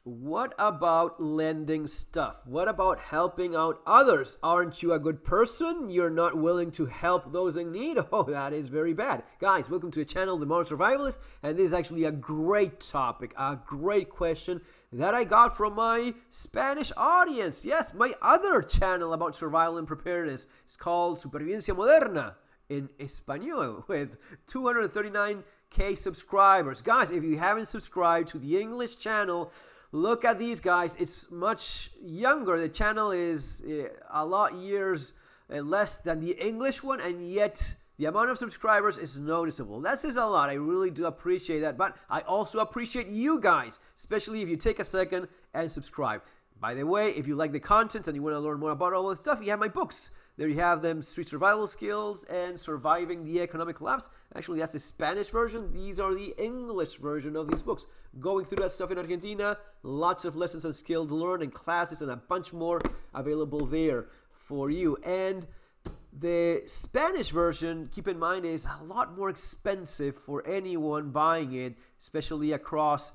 What about lending stuff? What about helping out others? Aren't you a good person? You're not willing to help those in need? Oh, that is very bad. Guys, welcome to the channel, The Modern Survivalist, and this is actually a great topic, a great question that I got from my Spanish audience. Yes, my other channel about survival and preparedness is called SupervivienciaModerna in Espanol with 239K subscribers. Guys, if you haven't subscribed to the English channel, look at these guys. It's much younger. The channel is a lot years less than the English one, and yet the amount of subscribers is noticeable. That says a lot. I really do appreciate that, but I also appreciate you guys, especially if you take a second and subscribe. By the way, if you like the content and you want to learn more about all this stuff, you have my books. There you have them, Street Survival Skills and Surviving the Economic Collapse. Actually, that's the Spanish version. These are the English version of these books. Going through that stuff in Argentina, lots of lessons and skills to learn and classes and a bunch more available there for you. And the Spanish version, keep in mind, is a lot more expensive for anyone buying it, especially across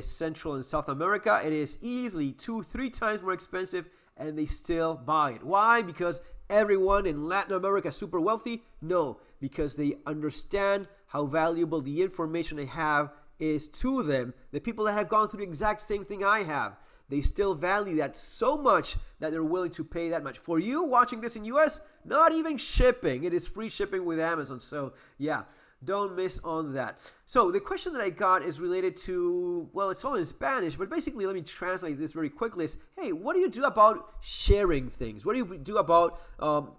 Central and South America. It is easily 2-3 times more expensive, and they still buy it. Why? Because everyone in Latin America is super wealthy? No, because they understand how valuable the information they have is to them. The people that have gone through the exact same thing I have, they still value that so much that they're willing to pay that much. For you watching this in US, not even shipping. It is free shipping with Amazon. So yeah, don't miss on that. So the question that I got is related to, well, it's all in Spanish, but basically, let me translate this very quickly. Is, hey, what do you do about sharing things? What do you do about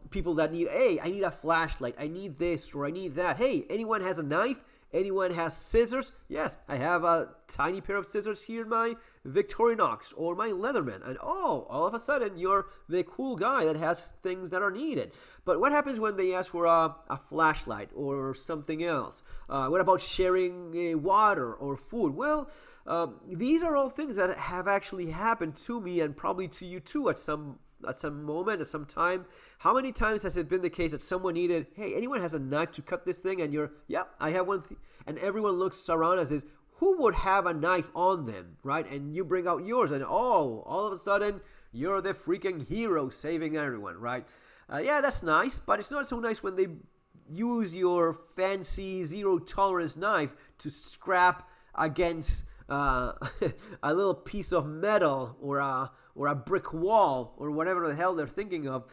people that need, hey, I need a flashlight, I need this, or I need that. Hey, anyone has a knife? Anyone has scissors? Yes, I have a tiny pair of scissors here in my Victorinox or my Leatherman. And oh, all of a sudden, you're the cool guy that has things that are needed. But what happens when they ask for a flashlight or something else? What about sharing water or food? Well, these are all things that have actually happened to me and probably to you too at some moment, at some time. How many times has it been the case that someone needed, hey, anyone has a knife to cut this thing? And you're, yeah, I have one. And everyone looks around and says, who would have a knife on them, right? And you bring out yours, and oh, all of a sudden, you're the freaking hero saving everyone, right? Yeah, that's nice, but it's not so nice when they use your fancy zero-tolerance knife to scrap against a little piece of metal or a brick wall or whatever the hell they're thinking of.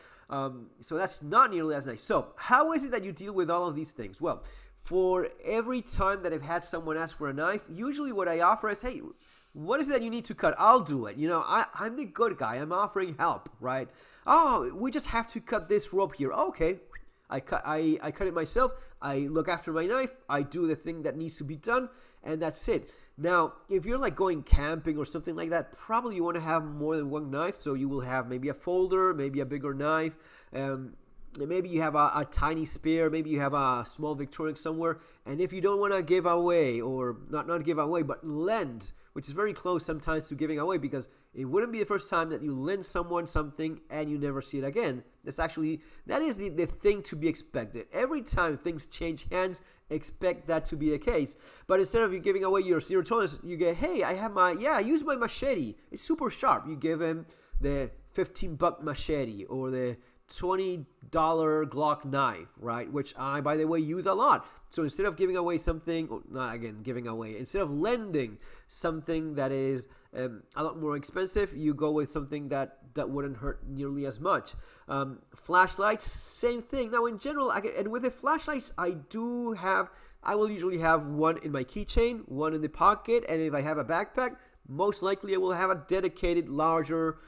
So that's not nearly as nice. So how is it that you deal with all of these things? Well, for every time that I've had someone ask for a knife, usually what I offer is, hey, what is it that you need to cut? I'll do it. You know, I'm the good guy. I'm offering help, right? Oh, we just have to cut this rope here. Okay. I cut it myself. I look after my knife. I do the thing that needs to be done, and that's it. Now, if you're like going camping or something like that, probably you want to have more than one knife. So you will have maybe a folder, maybe a bigger knife. Maybe you have a tiny spare. Maybe you have a small Victorinox somewhere. And if you don't want to give away, or not give away, but lend, which is very close sometimes to giving away, because it wouldn't be the first time that you lend someone something and you never see it again. That is the thing to be expected. Every time things change hands, expect that to be the case. But instead of you giving away your zero tolerance, you get, hey, I have use my machete. It's super sharp. You give him the $15 machete or the $20 Glock knife, right? Which I, by the way, use a lot. So instead of giving away something, instead of lending something that is a lot more expensive, you go with something that wouldn't hurt nearly as much. Flashlights, same thing. Now, in general, and with the flashlights, I will usually have one in my keychain, one in the pocket, and if I have a backpack, most likely I will have a dedicated, larger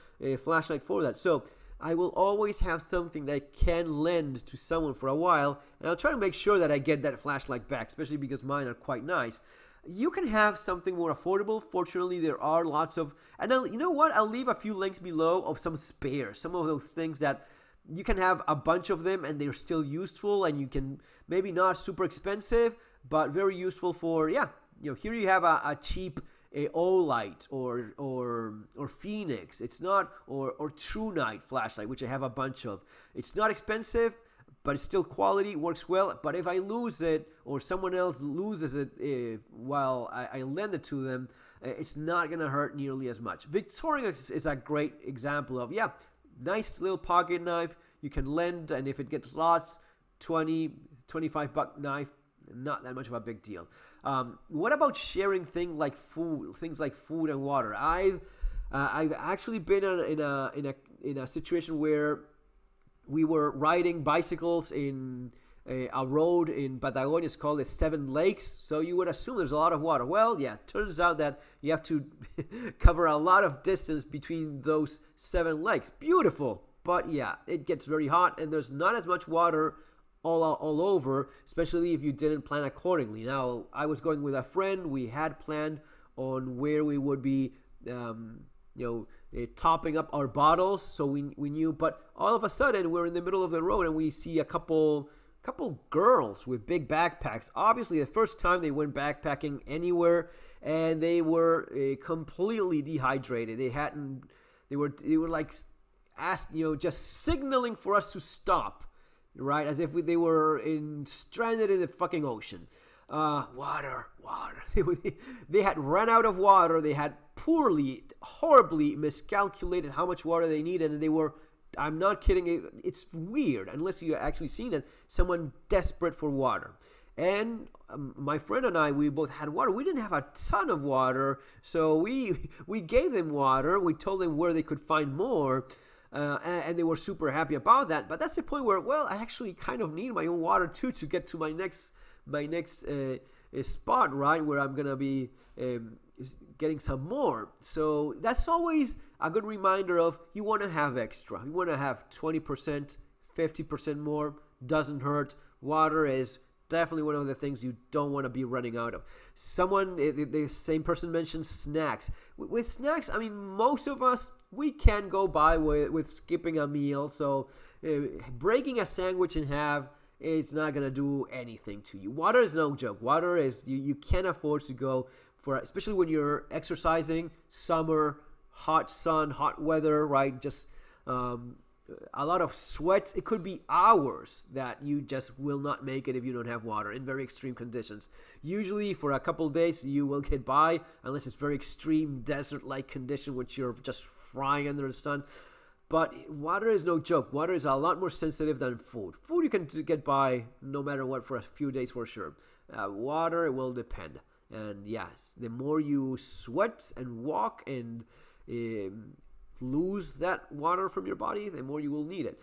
flashlight for that. So I will always have something that I can lend to someone for a while, and I'll try to make sure that I get that flashlight back, especially because mine are quite nice. You can have something more affordable. Fortunately, there are lots of, and you know what? I'll leave a few links below of some spares, some of those things that you can have a bunch of them and they're still useful, and you can maybe not super expensive, but very useful for, yeah, you know, here you have a cheap Olight or Phoenix. It's not, or True Night flashlight, which I have a bunch of. It's not expensive, but it's still quality, works well. But if I lose it or someone else loses it while I lend it to them, it's not going to hurt nearly as much. Victorinox is a great example of, yeah, nice little pocket knife. You can lend, and if it gets lost, 20, 25 buck knife, not that much of a big deal. What about sharing things like food and water? I've actually been in a situation where we were riding bicycles in a road in Patagonia. It's called the Seven Lakes. So you would assume there's a lot of water. Well, yeah, it turns out that you have to cover a lot of distance between those 7 lakes. Beautiful, but yeah, it gets very hot, and there's not as much water all over, especially if you didn't plan accordingly. Now, I was going with a friend. We had planned on where we would be, topping up our bottles, so we knew. But all of a sudden, we're in the middle of the road, and we see a couple girls with big backpacks. Obviously, the first time they went backpacking anywhere, and they were completely dehydrated. They were like just signaling for us to stop. Right, as if they were stranded in the fucking ocean. Water. They had run out of water. They had horribly miscalculated how much water they needed, and they were, I'm not kidding, it's weird, unless you actually seen it, someone desperate for water. And my friend and I, we both had water. We didn't have a ton of water, so we gave them water. We told them where they could find more. And they were super happy about that. But that's the point where, well, I actually kind of need my own water too to get to my next spot, right, where I'm gonna be getting some more. So that's always a good reminder of, you want to have extra. You want to have 20%, 50% more. Doesn't hurt. Water is definitely one of the things you don't want to be running out of. The same person mentioned snacks. With snacks, I mean, most of us, we can go by with skipping a meal. So breaking a sandwich in half, it's not going to do anything to you. Water is no joke. Water is, you can't afford to go for, especially when you're exercising, summer, hot sun, hot weather, right? Just a lot of sweat. It could be hours that you just will not make it if you don't have water in very extreme conditions. Usually for a couple of days you will get by, unless it's very extreme desert-like condition, which you're just frying under the sun. But water is no joke. Water is a lot more sensitive than food. Food you can get by no matter what for a few days for sure. Water, it will depend. And yes, the more you sweat and walk and lose that water from your body, the more you will need it.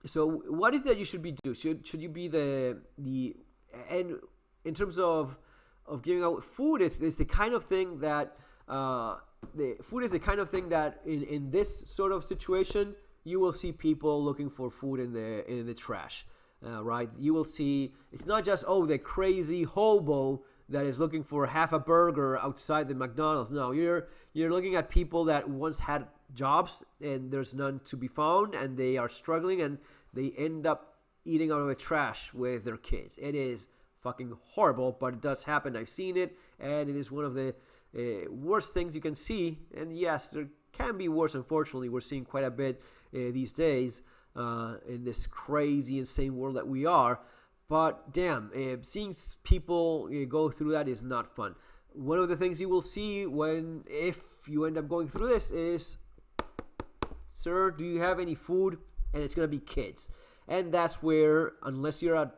So what is that you should be doing? Should you be and in terms of giving out food, is the kind of thing that the food is the kind of thing that in this sort of situation you will see people looking for food in the trash, right? You will see, it's not just the crazy hobo that is looking for half a burger outside the McDonald's. No, you're looking at people that once had jobs and there's none to be found, and they are struggling, and they end up eating out of the trash with their kids. It is fucking horrible, but it does happen. I've seen it, and it is one of the worst things you can see. And yes, there can be worse. Unfortunately, we're seeing quite a bit these days in this crazy, insane world that we are. But damn, seeing people go through that is not fun. One of the things you will see if you end up going through this is, sir, do you have any food? And it's going to be kids. And that's where, unless you're a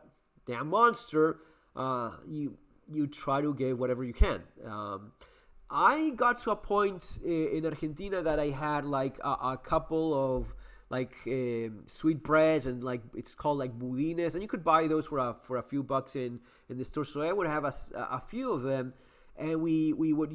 damn monster, you try to get whatever you can. I got to a point in Argentina that I had like a couple of sweet breads, and it's called budines, and you could buy those for a few bucks in the store. So I would have a few of them, and we would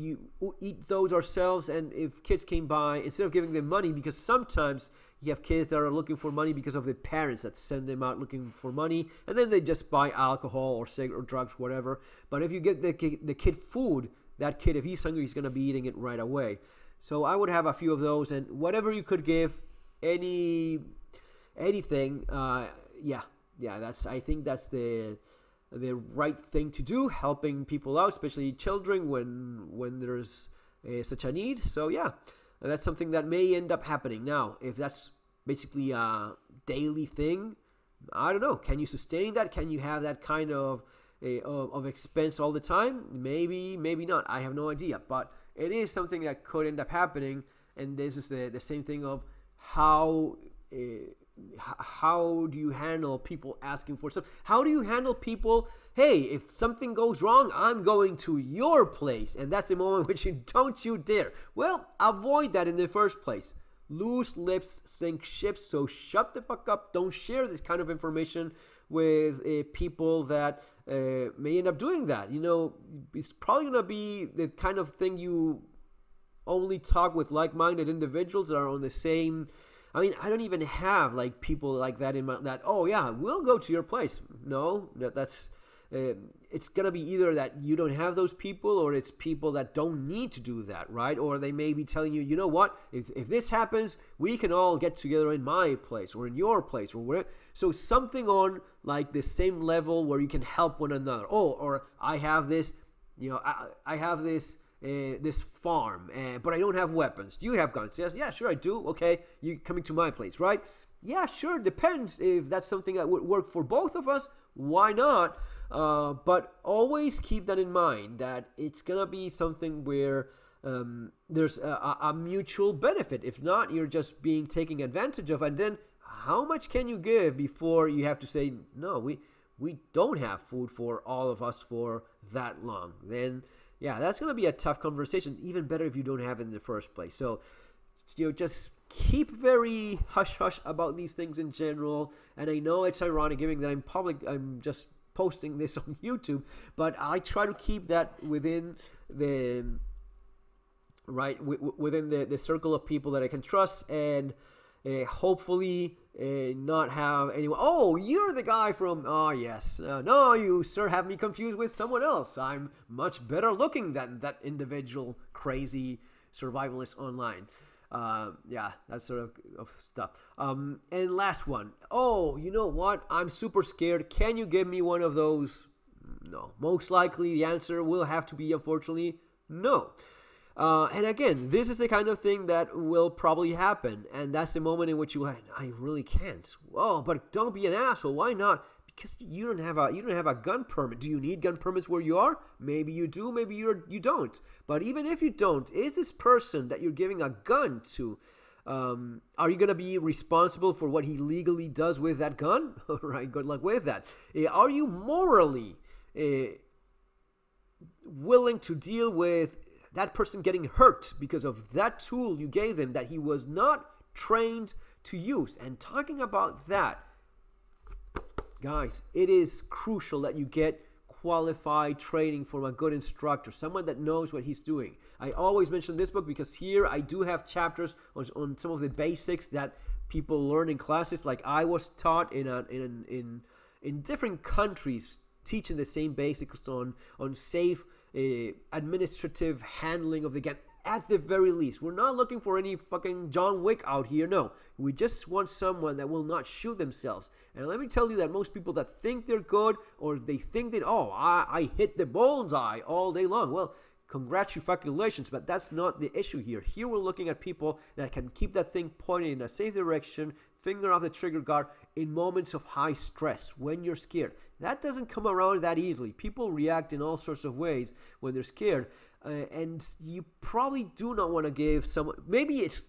eat those ourselves. And if kids came by, instead of giving them money, because sometimes you have kids that are looking for money because of the parents that send them out looking for money, and then they just buy alcohol or cigarette or drugs, whatever. But if you get the kid food, that kid, if he's hungry, he's going to be eating it right away. So I would have a few of those, and whatever you could give, anything, I think that's the right thing to do, helping people out, especially children when there's such a need. So yeah, that's something that may end up happening. Now, if that's basically a daily thing, I don't know. Can you sustain that? Can you have that kind of of expense all the time? Maybe not. I have no idea. But it is something that could end up happening. And this is the same thing of how do you handle people asking for stuff? How do you handle people, hey, if something goes wrong, I'm going to your place. And that's the moment which don't you dare. Well, avoid that in the first place. Loose lips sink ships, so shut the fuck up. Don't share this kind of information with people that may end up doing that. You know, it's probably going to be the kind of thing you only talk with like-minded individuals that are on the same. I mean, I don't even have like people like that in my, that, oh yeah, we'll go to your place. No, that's it's going to be either that you don't have those people, or it's people that don't need to do that, right? Or they may be telling you, you know what, if this happens, we can all get together in my place or in your place or where. So something on like the same level where you can help one another. Oh, or I have this, you know, I have this this farm, but I don't have weapons. Do you have guns? Yes, yeah, sure I do. Okay, you coming to my place, right? Yeah, sure, depends. If that's something that would work for both of us, why not? But always keep that in mind, that it's gonna be something where there's a mutual benefit. If not, you're just being taken advantage of. And then how much can you give before you have to say, no, we don't have food for all of us for that long? Then yeah, that's going to be a tough conversation. Even better if you don't have it in the first place. So, you know, just keep very hush-hush about these things in general. And I know it's ironic, given that I'm just posting this on YouTube, but I try to keep that within the within the circle of people that I can trust, and hopefully not have anyone, oh, you're the guy from, oh yes, no, you sir have me confused with someone else. I'm much better looking than that individual crazy survivalist online. Yeah, that sort of stuff. And last one, oh, you know what, I'm super scared, can you give me one of those? No. Most likely the answer will have to be, unfortunately, no. And again, this is the kind of thing that will probably happen, and that's the moment in which I really can't. Oh, but don't be an asshole. Why not? Because you don't have a gun permit. Do you need gun permits where you are? Maybe you do. Maybe you don't. But even if you don't, is this person that you're giving a gun to, are you gonna be responsible for what he legally does with that gun? All right, good luck with that. Are you morally willing to deal with that person getting hurt because of that tool you gave them that he was not trained to use? And talking about that, guys, it is crucial that you get qualified training from a good instructor, someone that knows what he's doing. I always mention this book because here I do have chapters on some of the basics that people learn in classes, like I was taught in different countries, teaching the same basics on safe administrative handling of the gun. At the very least, we're not looking for any fucking John Wick out here. No, we just want someone that will not shoot themselves. And let me tell you that most people that think they're good, or they think that, oh, I hit the bullseye all day long, well, congratulations, but that's not the issue here. Here we're looking at people that can keep that thing pointed in a safe direction, finger off the trigger guard in moments of high stress, when you're scared. That doesn't come around that easily. People react in all sorts of ways when they're scared. And you probably do not want to give someone, maybe it's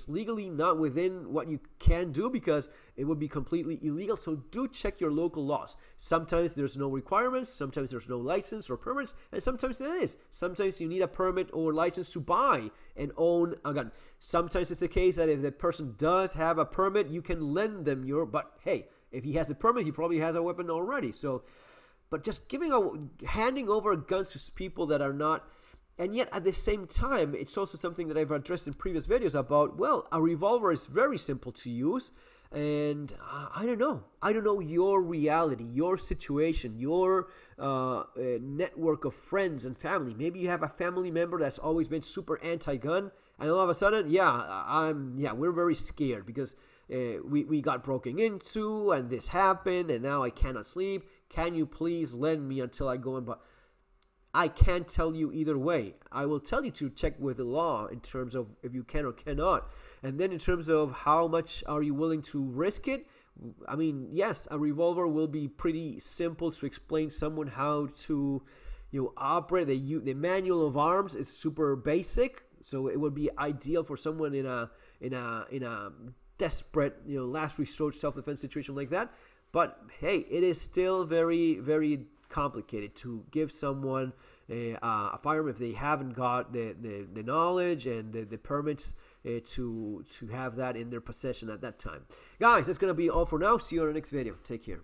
legally not within what you can do because it would be completely illegal. So do check your local laws. Sometimes there's no requirements, sometimes there's no license or permits, and sometimes there is. Sometimes you need a permit or license to buy and own a gun. Sometimes it's the case that if the person does have a permit, you can lend them but hey, if he has a permit, he probably has a weapon already. So, but just handing over guns to people that are not, and yet at the same time, it's also something that I've addressed in previous videos about, well, a revolver is very simple to use, and I don't know your reality, your situation, your network of friends and family. Maybe you have a family member that's always been super anti-gun, and all of a sudden, we're very scared because we got broken into, and this happened, and now I cannot sleep. Can you please lend me until I go and buy? I can't tell you either way. I will tell you to check with the law in terms of if you can or cannot. And then in terms of how much are you willing to risk it, I mean, yes, a revolver will be pretty simple to explain someone how to, operate. The manual of arms is super basic, so it would be ideal for someone in a desperate, last resort self-defense situation like that. But hey, it is still very, very complicated to give someone a firearm if they haven't got the knowledge and the permits to have that in their possession at that time. Guys, that's going to be all for now. See you on the next video. Take care.